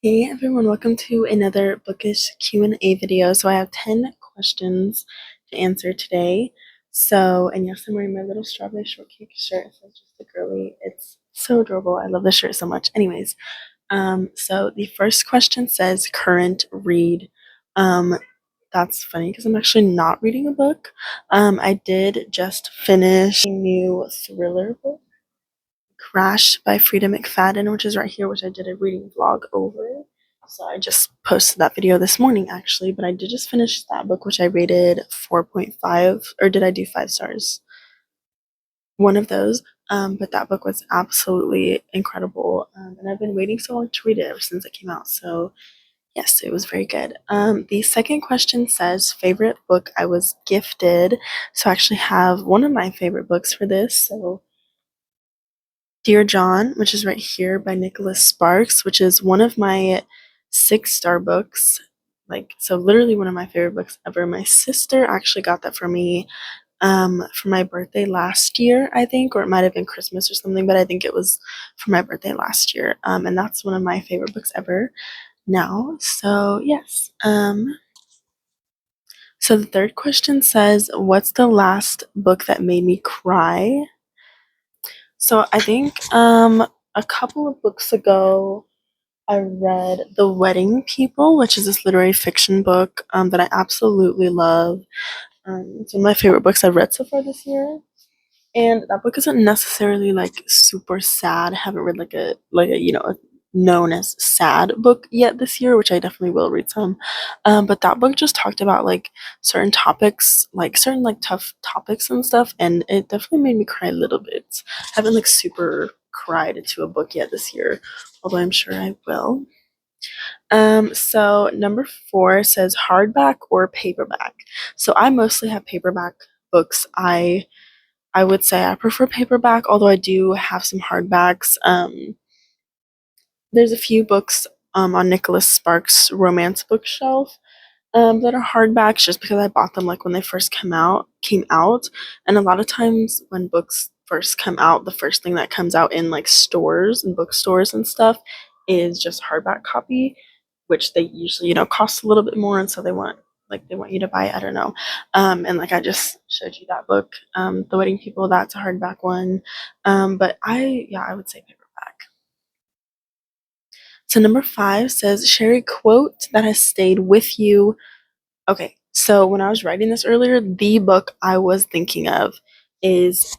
Hey everyone, welcome to another Bookish Q&A video. So I have 10 questions to answer today. And yes, I'm wearing my little strawberry shortcake shirt. It says just a girly. It's so adorable. I love this shirt so much. Anyways, so the first question says current read. That's funny because I'm actually not reading a book. I did just finish a new thriller book, Crash by Frida McFadden, which is right here, which I did a reading vlog over. So I just posted that video this morning actually, but I did just finish that book, which I rated 4.5, or did I do 5 stars? One of those. But that book was absolutely incredible. And I've been waiting so long to read it ever since it came out. So yes, it was very good. The second question says favorite book I was gifted. So I actually have one of my favorite books for this. So Dear John, which is right here by Nicholas Sparks, which is one of my 6-star books. So literally one of my favorite books ever. My sister actually got that for me for my birthday last year, I think, or it might have been Christmas or something, but I think it was for my birthday last year. And that's one of my favorite books ever now. So, yes. So the third question says, what's the last book that made me cry? So I think a couple of books ago I read The Wedding People, which is this literary fiction book that I absolutely love. It's one of my favorite books I've read so far this year. And that book isn't necessarily like super sad. I haven't read a known as sad book yet this year, which I definitely will read some. But that book just talked about like certain topics, like certain like tough topics and stuff, and it definitely made me cry a little bit. I haven't like super cried into a book yet this year, although I'm sure I will. So number 4 says hardback or paperback. So I mostly have paperback books. I would say I prefer paperback, although I do have some hardbacks. There's a few books on Nicholas Sparks' romance bookshelf that are hardbacks just because I bought them like when they first came out. And a lot of times when books first come out, the first thing that comes out in like stores and bookstores and stuff is just hardback copy, which they usually, cost a little bit more, and so they want you to buy it. I don't know. And like I just showed you that book, The Wedding People, that's a hardback one. But I would say paperback. So number 5 says share a quote that has stayed with you. Okay, so when I was writing this earlier, the book I was thinking of is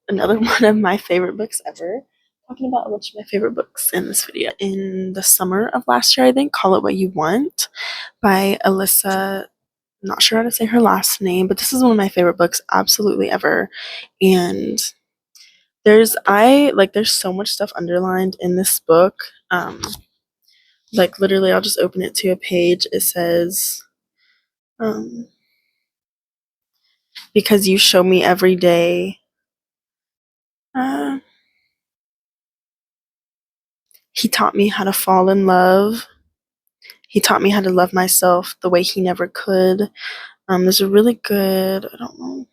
another one of my favorite books ever. Talking about a bunch of my favorite books in this video. In the summer of last year, I think, Call It What You Want by Alyssa. Not sure how to say her last name, but this is one of my favorite books absolutely ever. And there's so much stuff underlined in this book. Like literally I'll just open it to a page. It says um because you show me every day. Uh, he taught me how to fall in love. He taught me how to love myself the way he never could. There's a really good, I don't know.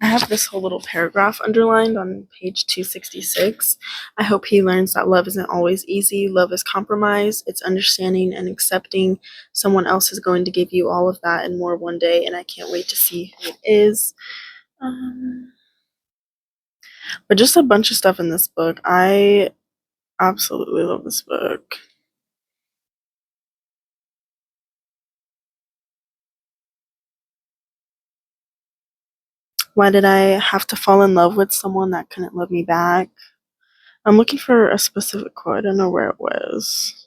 I have this whole little paragraph underlined on page 266. I hope he learns that love isn't always easy. Love is compromise. It's understanding and accepting someone else is going to give you all of that and more one day, and I can't wait to see who it is. But just a bunch of stuff in this book. I absolutely love this book. Why did I have to fall in love with someone that couldn't love me back? I'm looking for a specific quote. I don't know where it was.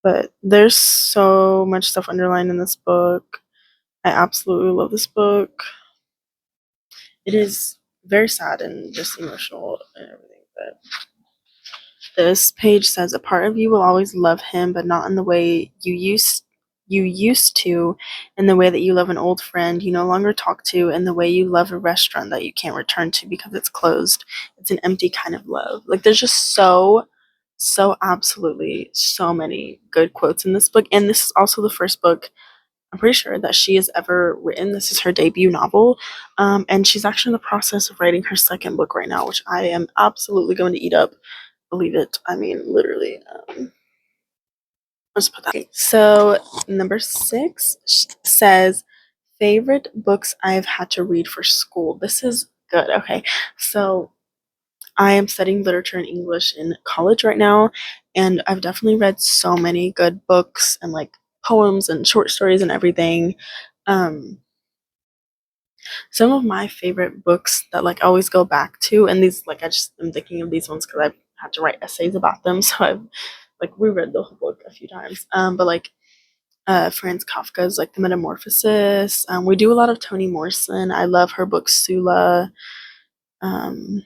But there's so much stuff underlined in this book. I absolutely love this book. It is very sad and just emotional and everything. But this page says a part of you will always love him, but not in the way you used to, in the way that you love an old friend you no longer talk to, in the way you love a restaurant that you can't return to because it's closed. It's an empty kind of love. Like there's just so absolutely so many good quotes in this book. And this is also the first book I'm pretty sure, that she has ever written. This is her debut novel, and she's actually in the process of writing her second book right now, which I am absolutely going to eat up. Believe it. I mean, literally. Let's put that. Okay, so number 6 says favorite books I've had to read for school. This is good. Okay, so I am studying literature and English in college right now, and I've definitely read so many good books and like poems and short stories and everything. Um, some of my favorite books that like I always go back to, and these like I just am thinking of these ones because I've had to write essays about them, so I've like reread the whole book a few times. But like Franz Kafka's like The Metamorphosis. We do a lot of Toni Morrison. I love her book Sula. Um,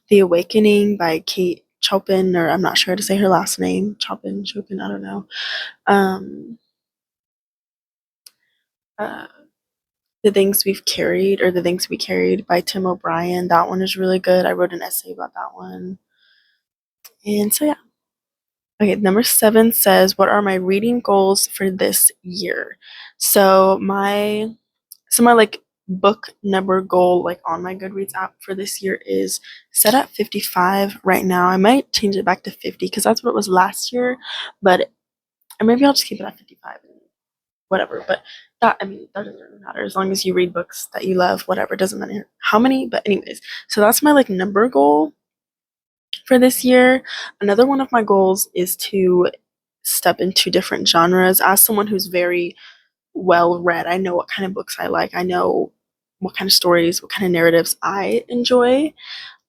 The Awakening by Kate Chopin, or I'm not sure how to say her last name. Chopin, I don't know. Um, uh, The Things We've Carried, or The Things We Carried by Tim O'Brien. That one is really good. I wrote an essay about that one. And so, yeah. Okay, number 7 says, what are my reading goals for this year? So my like book number goal like on my Goodreads app for this year is set at 55 right now. I might change it back to 50 because that's what it was last year, but or maybe I'll just keep it at 55 and whatever. But that, I mean, that doesn't really matter as long as you read books that you love, whatever. It doesn't matter how many, but anyways. So that's my like number goal for this year. Another one of my goals is to step into different genres. As someone who's very well read, I know what kind of books I like. I know what kind of stories, what kind of narratives I enjoy.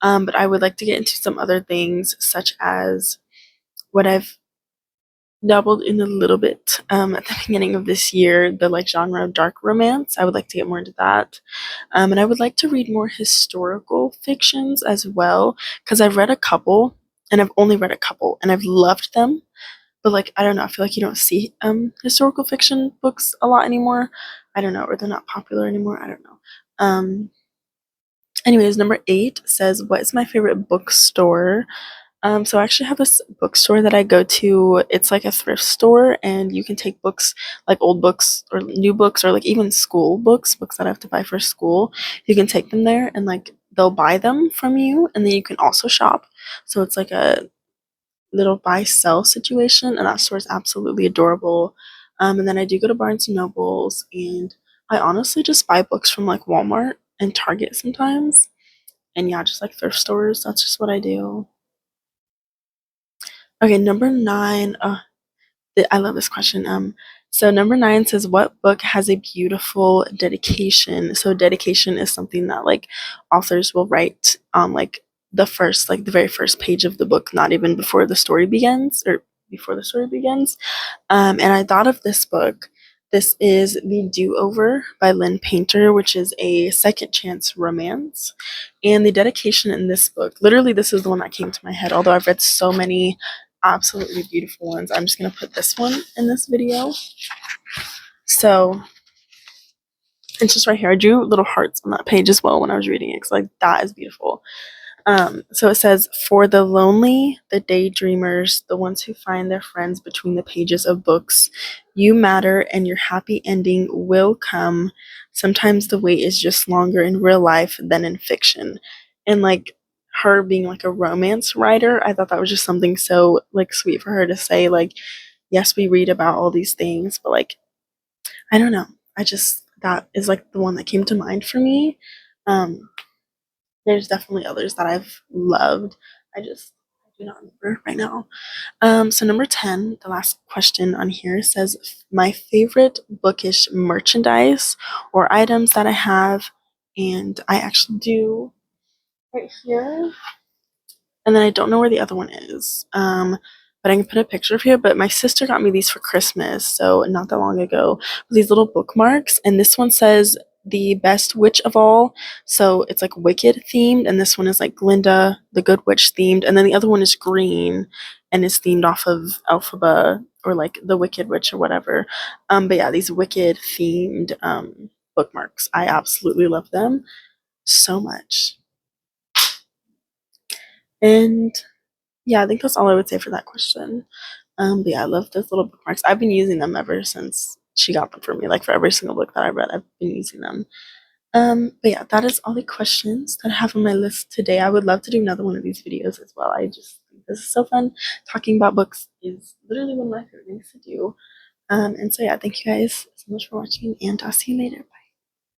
But I would like to get into some other things, such as what I've dabbled in a little bit at the beginning of this year, the like genre of dark romance. I would like to get more into that. And I would like to read more historical fictions as well, because I've read a couple, and I've only read a couple, and I've loved them. But like I don't know, I feel like you don't see historical fiction books a lot anymore. I don't know, or they're not popular anymore. I don't know. Um, Anyways, number 8 says, "What is my favorite bookstore?" So I actually have this bookstore that I go to. It's like a thrift store, and you can take books, like old books or new books, or like even school books, books that I have to buy for school. You can take them there, and like they'll buy them from you, and then you can also shop. So it's like a little buy sell situation, and that store is absolutely adorable. And then I do go to Barnes and Nobles, and I honestly just buy books from like Walmart and Target sometimes. And yeah, just like thrift stores. That's just what I do. Okay, number 9. I love this question. So number 9 says, "What book has a beautiful dedication?" So dedication is something that like authors will write on like the very first page of the book, not even before the story begins, or before the story begins. And I thought of this book. This is The Do-Over by Lynn Painter, which is a second chance romance. And the dedication in this book, literally, this is the one that came to my head, although I've read so many absolutely beautiful ones. I'm just going to put this one in this video. So it's just right here. I drew little hearts on that page as well when I was reading it because, like, that is beautiful. So it says, "For the lonely, the daydreamers, the ones who find their friends between the pages of books, you matter and your happy ending will come. Sometimes the wait is just longer in real life than in fiction." And like her being like a romance writer, I thought that was just something so like sweet for her to say. Like, yes, we read about all these things, but like, I don't know. I just, that is like the one that came to mind for me. Um, there's definitely others that I've loved. I do not remember right now. So number 10, the last question on here says, my favorite bookish merchandise or items that I have, and I actually do right here. And then I don't know where the other one is. But I can put a picture of here. But my sister got me these for Christmas, so not that long ago. These little bookmarks, and this one says "The Best Witch of All." So it's like Wicked themed, and this one is like Glinda, the Good Witch themed, and then the other one is green, and is themed off of Elphaba or like the Wicked Witch or whatever. But yeah, these Wicked themed bookmarks, I absolutely love them so much. And yeah, I think that's all I would say for that question. But yeah, I love those little bookmarks. I've been using them ever since she got them for me. Like for every single book that I read, I've been using them. But yeah, that is all the questions that I have on my list today. I would love to do another one of these videos as well. I just think this is so fun. Talking about books is literally one of my favorite things to do. And so yeah, thank you guys so much for watching, and I'll see you later. Bye.